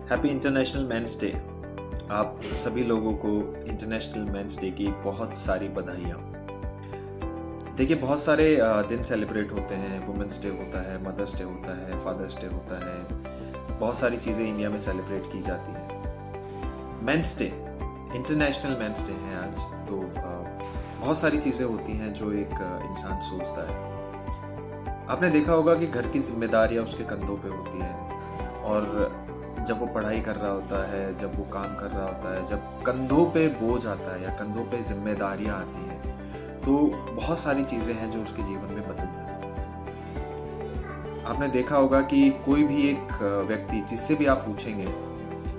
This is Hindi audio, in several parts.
Happy international men's day. आप सभी लोगों को इंटरनेशनल मेंस डे की बहुत सारी बधाइयाँ। देखिए, बहुत सारे दिन सेलिब्रेट होते हैं। वुमेंस डे होता है, मदर्स डे होता है, फादर्स डे होता है। बहुत सारी चीज़ें इंडिया में सेलिब्रेट की जाती हैं। Men's day, international men's day है आज। तो बहुत सारी चीज़ें होती हैं जो एक इंसान सोचता है। आपने देखा होगा कि घर की जिम्मेदारियाँ उसके कंधों पे होती हैं, और जब वो पढ़ाई कर रहा होता है, जब वो काम कर रहा होता है, जब कंधों पे बोझ आता है या कंधों पे जिम्मेदारियाँ आती हैं, तो बहुत सारी चीज़ें हैं जो उसके जीवन में बदल जाती हैं। आपने देखा होगा कि कोई भी एक व्यक्ति जिससे भी आप पूछेंगे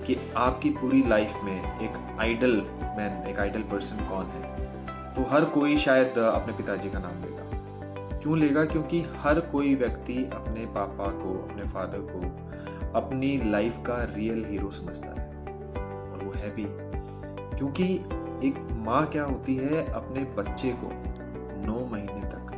कि आपकी पूरी लाइफ में एक आइडल मैन, एक आइडल पर्सन कौन है, तो हर कोई शायद अपने पिताजी का नाम लेगा। क्यों लेगा? क्योंकि हर कोई व्यक्ति अपने पापा को, अपने फादर को अपनी लाइफ का रियल हीरो समझता है, और वो है भी। क्योंकि एक माँ क्या होती है, अपने बच्चे को 9 महीने तक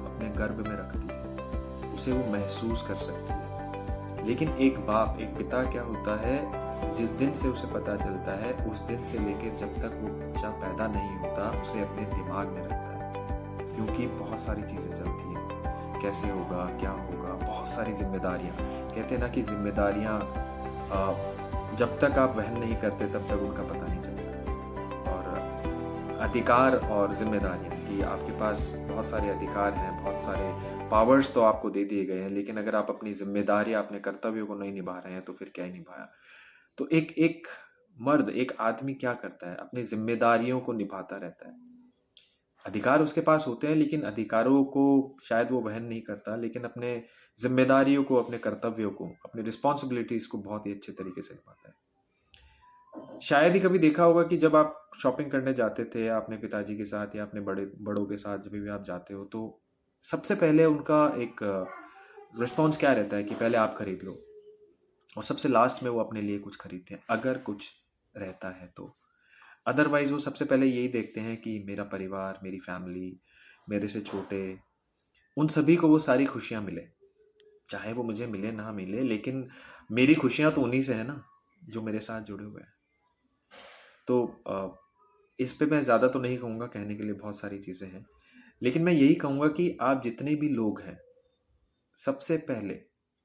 अपने गर्भ में रखती है, उसे वो महसूस कर सकती है। लेकिन एक बाप, एक पिता क्या होता है, जिस दिन से उसे पता चलता है, उस दिन से लेकर जब तक वो बच्चा पैदा नहीं होता, उसे अपने दिमाग में रखता है। क्योंकि बहुत सारी चीज़ें चलती हैं, कैसे होगा, क्या होगा, बहुत सारी जिम्मेदारियाँ। कहते हैं ना कि जिम्मेदारियाँ जब तक आप वहन नहीं करते तब तक उनका पता नहीं चलता। और अधिकार और जिम्मेदारियाँ कि आपके पास बहुत सारे अधिकार हैं, बहुत सारे पावर्स तो आपको दे दिए गए हैं, लेकिन अगर आप अपनी जिम्मेदारियाँ, अपने कर्तव्यों को नहीं निभा रहे हैं, तो फिर क्या ही निभाया। तो एक एक मर्द, एक आदमी क्या करता है, अपनी जिम्मेदारियों को निभाता रहता है। अधिकार उसके पास होते हैं, लेकिन अधिकारों को शायद वो वहन नहीं करता, लेकिन अपने जिम्मेदारियों को, अपने कर्तव्यों को, अपनी रिस्पॉन्सिबिलिटीज को बहुत ही अच्छे तरीके से निभाता है। शायद ही कभी देखा होगा कि जब आप शॉपिंग करने जाते थे अपने पिताजी के साथ या अपने बड़ों के साथ, जब भी आप जाते हो, तो सबसे पहले उनका एक रिस्पॉन्स क्या रहता है कि पहले आप खरीद लो, और सबसे लास्ट में वो अपने लिए कुछ खरीदते हैं, अगर कुछ रहता है तो। अदरवाइज वो सबसे पहले यही देखते हैं कि मेरा परिवार, मेरी फैमिली, मेरे से छोटे, उन सभी को वो सारी खुशियाँ मिले। चाहे वो मुझे मिले ना मिले, लेकिन मेरी खुशियाँ तो उन्हीं से है ना, जो मेरे साथ जुड़े हुए हैं। तो इस पे मैं ज़्यादा तो नहीं कहूँगा, कहने के लिए बहुत सारी चीज़ें हैं, लेकिन मैं यही कहूँगा कि आप जितने भी लोग हैं, सबसे पहले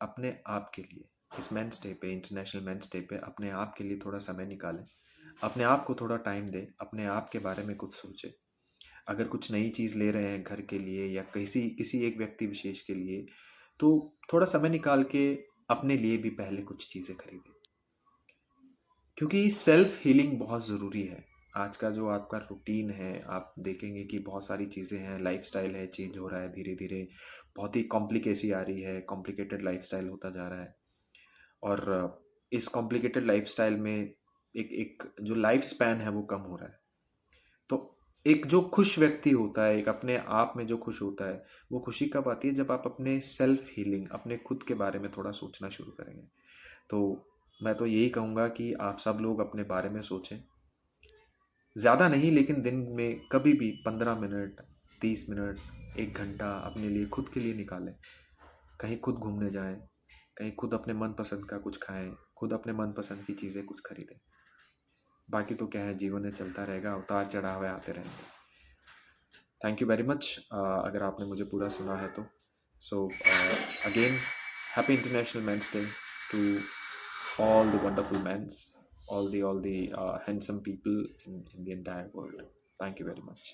अपने आप के लिए इस मेंस डे पे, इंटरनेशनल मेंस डे पे, अपने आप के लिए थोड़ा समय निकालें। अपने आप को थोड़ा टाइम दें, अपने आप के बारे में कुछ सोचें। अगर कुछ नई चीज़ ले रहे हैं घर के लिए या किसी किसी एक व्यक्ति विशेष के लिए, तो थोड़ा समय निकाल के अपने लिए भी पहले कुछ चीज़ें खरीदें। क्योंकि सेल्फ हीलिंग बहुत ज़रूरी है। आज का जो आपका रूटीन है, आप देखेंगे कि बहुत सारी चीज़ें हैं, लाइफस्टाइल है, चेंज हो रहा है धीरे धीरे, बहुत ही कॉम्प्लिकेसी आ रही है, कॉम्प्लिकेटेड लाइफस्टाइल होता जा रहा है। और इस कॉम्प्लिकेटेड लाइफस्टाइल में एक एक जो लाइफ स्पैन है वो कम हो रहा है। तो एक जो खुश व्यक्ति होता है, एक अपने आप में जो खुश होता है, वो खुशी कब आती है? जब आप अपने सेल्फ हीलिंग, अपने खुद के बारे में थोड़ा सोचना शुरू करेंगे। तो मैं तो यही कहूँगा कि आप सब लोग अपने बारे में सोचें। ज़्यादा नहीं, लेकिन दिन में कभी भी 15 मिनट, 30 मिनट, 1 घंटा अपने लिए, खुद के लिए निकालें। कहीं खुद घूमने जाएँ, कहीं खुद अपने मनपसंद का कुछ खाएँ, खुद अपने मनपसंद की चीज़ें कुछ खरीदें। बाकी तो क्या है, जीवन में चलता रहेगा, उतार-चढ़ाव आते रहेंगे। थैंक यू वेरी मच अगर आपने मुझे पूरा सुना है तो। So again, happy international men's day to all the wonderful men's, all the handsome people in the entire world. Thank you very much.